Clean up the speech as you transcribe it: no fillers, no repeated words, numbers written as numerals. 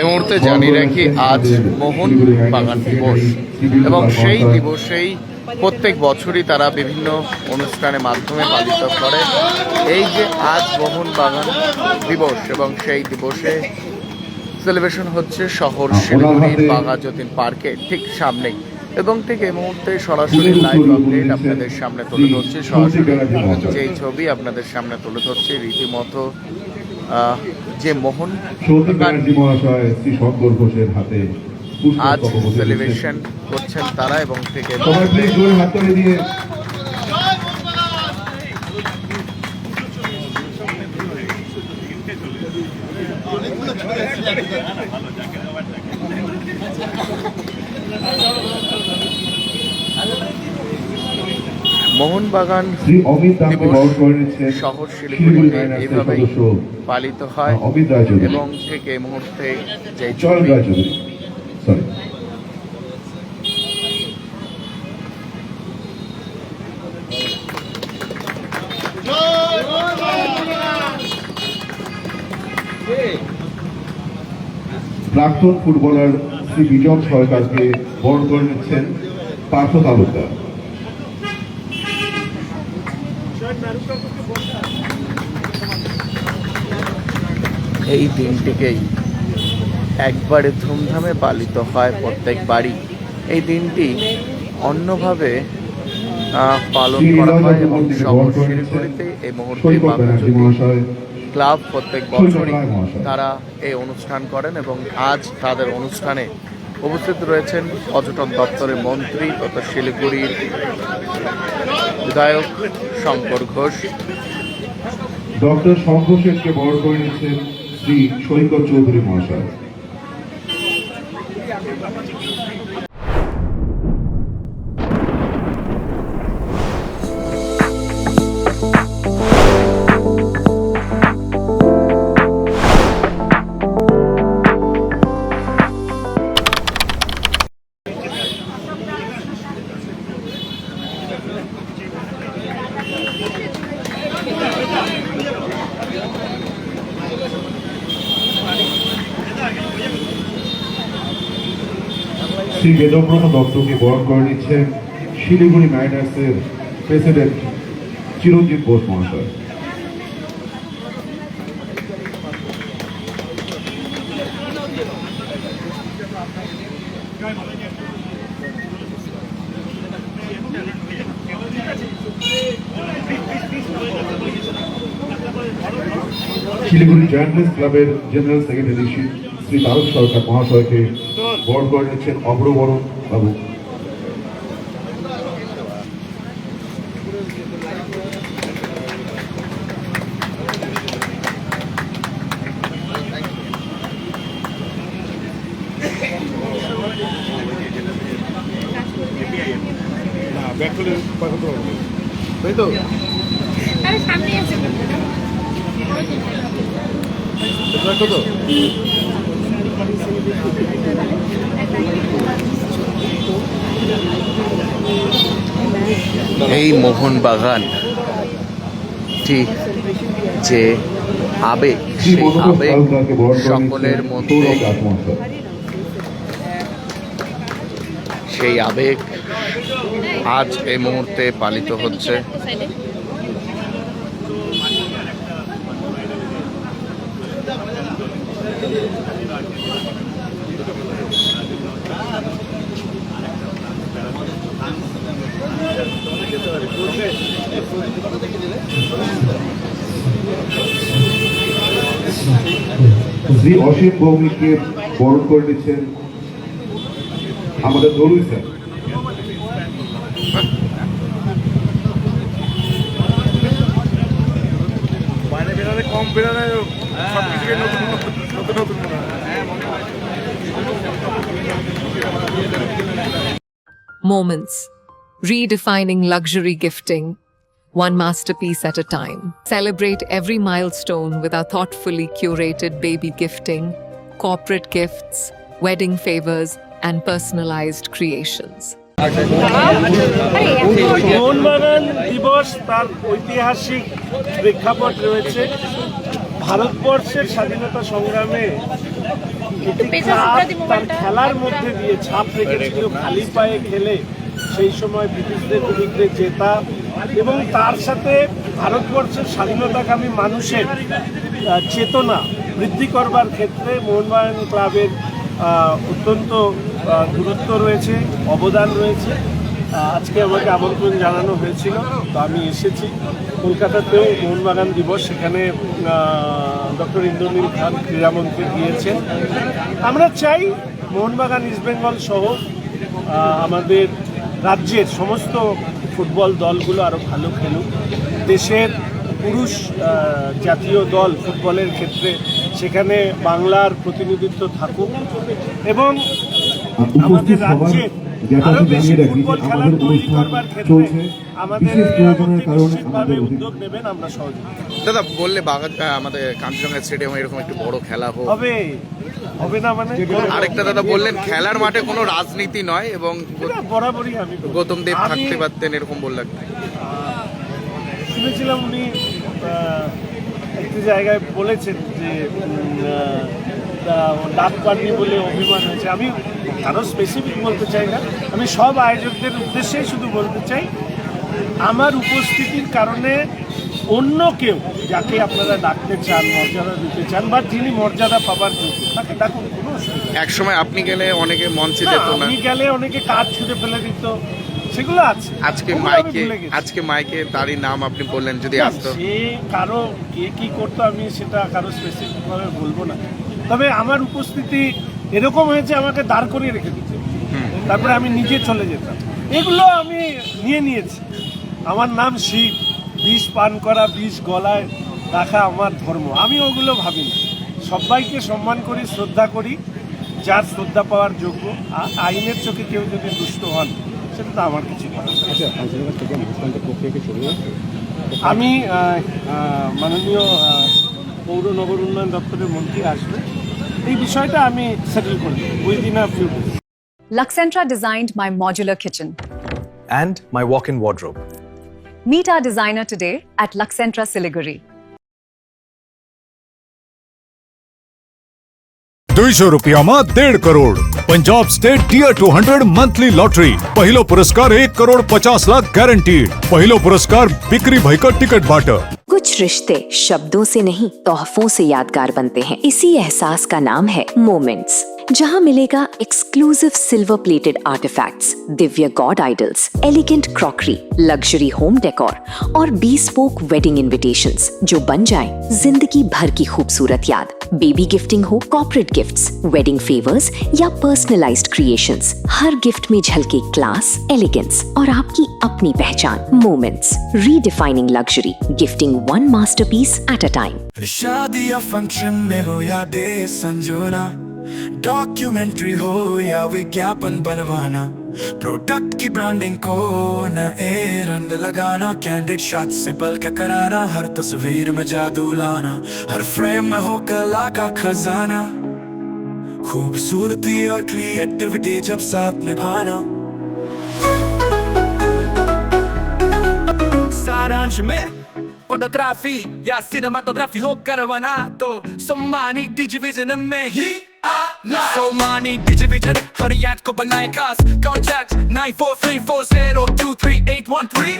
এই মুহূর্তে জানিয়ে রাখি আজ মোহন বাগান দিবস এবং সেই দিবসেই প্রত্যেক বছরই তারা বিভিন্ন অনুষ্ঠানের মাধ্যমে পালিত করে। এই যে আজ মোহন বাগান দিবস এবং সেই দিবসে সেলিব্রেশন হচ্ছে শহর শিলিগুড়ির বাঘাযতীন পার্কে ঠিক সামনেই এবং ঠিক এই মুহূর্তে সরাসরি লাইভ আপডেট আপনাদের সামনে তুলে ধরছে। সরাসরি যেই ছবি আপনাদের সামনে তুলে ধরছে রীতিমতো যে মোহন আজ সেলিব্রেশন করছেন তারা এবং থেকে মোহনবাগান দিবস শহর শিলিগুড়িতে এইভাবেই পালিত হয় এবং ঠিক এই মুহূর্তে যে প্রাক্তন ফুটবলার শ্রী বিজন সরকারকে বরণ করে নিচ্ছেন পার্থ তালুকদার। এই দিনটিকেই একবারে ধুমধামে পালিত হয় প্রত্যেক বাড়ি। এই দিনটি অন্যভাবে পালন করা হয় এবং শহর শিলিগুড়িতে এই মুহূর্তে ক্লাব প্রত্যেক বছরই তারা এই অনুষ্ঠান করেন এবং আজ তাদের অনুষ্ঠানে উপস্থিত রয়েছেন পর্যটন দপ্তরের মন্ত্রী তথা শিলিগুড়ির বিধায়ক শঙ্কর ঘোষ। ডক্টর শঙ্কর শেঠকে বরণ করে নিচ্ছেন শ্রী সৈকত চৌধুরী মহাশয়। শ্রী বেদব্রত দত্তকে বরণ করে নিচ্ছেন শিলিগুড়ি মাইনার্সের প্রেসিডেন্ট চিরঞ্জিত বোস মহাশয়। শিলিগুড়ি জার্নালিস্ট ক্লাবের জেনারেল সেক্রেটারি শ্রী তারক সরকার মহাশয়কে বরণ করে নিচ্ছেন অগ্রবরণ বাবু। এই মোহনবাগানটি যে আবেগ সেই আবেগ সকলের মধ্যে সেই আবেগ আজ এই মুহূর্তে পালিত হচ্ছে। শ্রী অসীম ভৌমিককে বরণ করে নিচ্ছেন আমাদের Dalui sir. Moments, redefining luxury gifting, one masterpiece at a time. Celebrate every milestone with our thoughtfully curated baby gifting, corporate gifts, wedding favors, and personalized creations. Mohun Bagan দিবস তার ঐতিহাসিক প্রেক্ষাপট রয়েছে। ভারতবর্ষের স্বাধীনতা সংগ্রামে একটি ক্লাব তার খেলার মধ্যে দিয়ে ছাপ রেখেছিল, খালি পায়ে খেলে সেই সময় ব্রিটিশদের বিরুদ্ধে জেতা, এবং তার সাথে ভারতবর্ষের স্বাধীনতাকামী মানুষের চেতনা বৃদ্ধি করবার ক্ষেত্রে মোহনবাগান ক্লাবের অত্যন্ত গুরুত্ব রয়েছে, অবদান রয়েছে। আজকে আমাকে আমন্ত্রণ জানানো হয়েছিল, তো আমি এসেছি। কলকাতাতেও মোহনবাগান দিবস, সেখানে ডক্টর ইন্দ্রনীল খান ক্রীড়ামন্ত্রী গিয়েছেন। আমরা চাই মোহনবাগান ইস্টবেঙ্গল সহ আমাদের রাজ্যের সমস্ত ফুটবল দলগুলো আরও ভালো খেলুক। দেশের পুরুষ জাতীয় দল ফুটবলের ক্ষেত্রে সেখানে বাংলার প্রতিনিধিত্ব থাকুক, এবং আমাদের রাজ্যে আরো বেশি ফুটবল খেলার তৈরি করবার ক্ষেত্রে আমাদের নিশ্চিতভাবে উদ্যোগ নেবেন, আমরা সহযোগিতা। দাদা বললে আমাদের কাঞ্চনজঙ্ঘা স্টেডিয়ামে এরকম একটু বড় খেলা হবে না মানে? আরেকটা দাদা বললেন খেলার মাঠে কোনো রাজনীতি নয়, এবং বরাবরই আমি গৌতম দেব থাকতে পারতেন এরকম বললেন। শুনেছিলাম উনি একটি জায়গায় বলেছেন যে ডাক পাননি বলে অভিমান হয়েছে। আমি আরও স্পেসিফিক বলতে চাই না, আমি সব আয়োজকদের উদ্দেশ্যেই শুধু বলতে চাই, আমার উপস্থিতির কারণে অন্য কেউ যাকে আপনারা ডাকতে চান, মর্যাদা দিতে চান, বা যিনি মর্যাদা পাবার যোগ্য তাকে ডাকুন, কোনো অসুবিধা নেই। এক সময় আপনি গেলে অনেকে মঞ্চে যেত না, আমি গেলে অনেকে কাজ ছুটে ফেলে দিত, সেগুলো আছে। আজকে মাইকে তারই নাম আপনি বললেন, যদি আসতো। সে কারো কে কি করতো আমি সেটা কারো স্পেসিফিকভাবে বলবো না, তবে আমার উপস্থিতি এরকম হয়েছে আমাকে দাঁড় করিয়ে রেখে দিচ্ছে, তারপরে আমি নিজে চলে যেতাম। এগুলো আমি নিয়েছি। আমার নাম শিব, বিষ পান করা, বিষ গলায় রাখা আমার ধর্ম। আমি ওগুলো ভাবি না, সবাইকে সম্মান করি, শ্রদ্ধা করি, যার শ্রদ্ধা পাওয়ার যোগ্য। আইনের চোখে কেউ যদি দুষ্ট হন সেটা তো আমার কিছু করার নেই। আমি মাননীয় পৌর নগর উন্নয়ন দপ্তরের মন্ত্রী আসবে, এই বিষয়টা আমি সেটেল করব within a few days. Luxentra designed my modular kitchen. And my walk-in wardrobe. Meet our designer today at Luxentra Siliguri. 200 રૂપિયામાં 1.5 crore. Punjab state tear 200 monthly lottery. પહેલો પુરસ્કાર 1 કરોડ 50 લાખ ગેરંટીડ. પહેલો પુરસ્કાર बिक्री भयकर टिकट बाटर. कुछ रिश्ते शब्दों से नहीं तोहफों से यादगार बनते हैं। इसी एहसास का नाम है मोमेंट्स, जहां मिलेगा exclusive silver plated artefacts, Divya God idols, elegant crockery, luxury home decor और bespoke वेडिंग इनविटेशंस जो बन जाएं जिंदगी भर की खूबसूरत याद। बेबी गिफ्टिंग हो, कॉर्पोरेट गिफ्ट्स, वेडिंग फेवर्स या पर्सनलाइज्ड क्रिएशंस, हर गिफ्ट में झलके क्लास, एलिगेंस और आपकी अपनी पहचान। Moments, redefining luxury, gifting one masterpiece at a time. शादी या फंक्शन में हो या डे संजोना, डॉक्यूमेंट्री हो या विज्ञापन बनवाना, प्रोडक्ट की ब्रांडिंग को न रंग लगाना, कैंडिड शॉट से पल के कराना, हर तस्वीर में जादू लाना, हर फ्रेम में हो कला का खजाना, खूबसूरती और क्रिएटिविटी जब साथ निभाना। सारांश में फोटोग्राफी या सिनेमाटोग्राफी हो करवाना, तो सम्मानित डिजिविजन में ही आना। सम्मानित डिजिविजन हर याद को बनाए खास। कॉन्टैक्ट 9434023813।